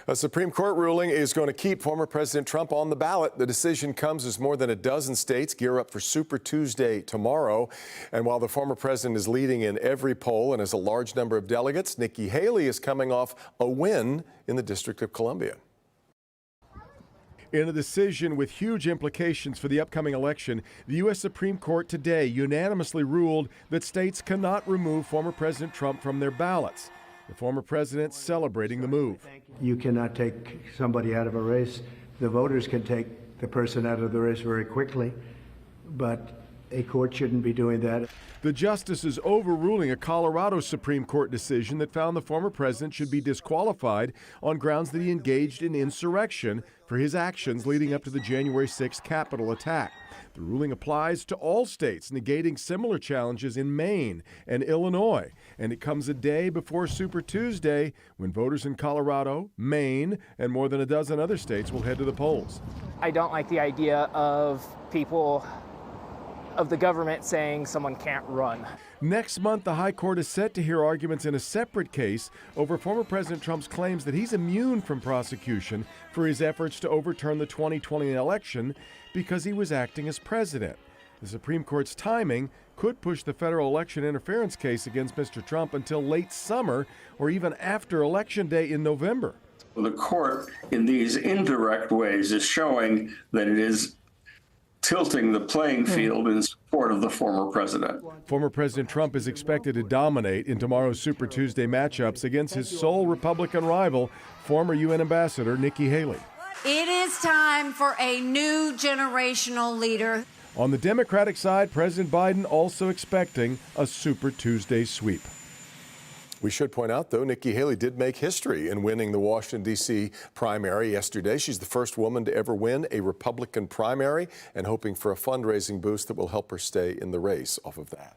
A Supreme Court ruling is going to keep former President Trump on the ballot. The decision comes as more than a dozen states gear up for Super Tuesday tomorrow. And while the former president is leading in every poll and has a large number of delegates, Nikki Haley is coming off a win in the District of Columbia. In a decision with huge implications for the upcoming election, the U.S. Supreme Court today unanimously ruled that states cannot remove former President Trump from their ballots. The former president celebrating the move. You cannot take somebody out of a race. The voters can take the person out of the race very quickly, but a court shouldn't be doing that. The justices overruling a Colorado Supreme Court decision that found the former president should be disqualified on grounds that he engaged in insurrection for his actions leading up to the January 6th Capitol attack. The ruling applies to all states, negating similar challenges in Maine and Illinois. And it comes a day before Super Tuesday, when voters in Colorado, Maine, and more than a dozen other states will head to the polls. I don't like the idea of the government saying someone can't run. Next month, the High Court is set to hear arguments in a separate case over former President Trump's claims that he's immune from prosecution for his efforts to overturn the 2020 election because he was acting as president. The Supreme Court's timing could push the federal election interference case against Mr. Trump until late summer or even after Election Day in November. The court, in these indirect ways, is showing that it is tilting the playing field in support of the former president. Former President Trump is expected to dominate in tomorrow's Super Tuesday matchups against his sole Republican rival, former UN Ambassador Nikki Haley. It is time for a new generational leader. On the Democratic side, President Biden also expecting a Super Tuesday sweep. We should point out, though, Nikki Haley did make history in winning the Washington, D.C. primary yesterday. She's the first woman to ever win a Republican primary and hoping for a fundraising boost that will help her stay in the race off of that.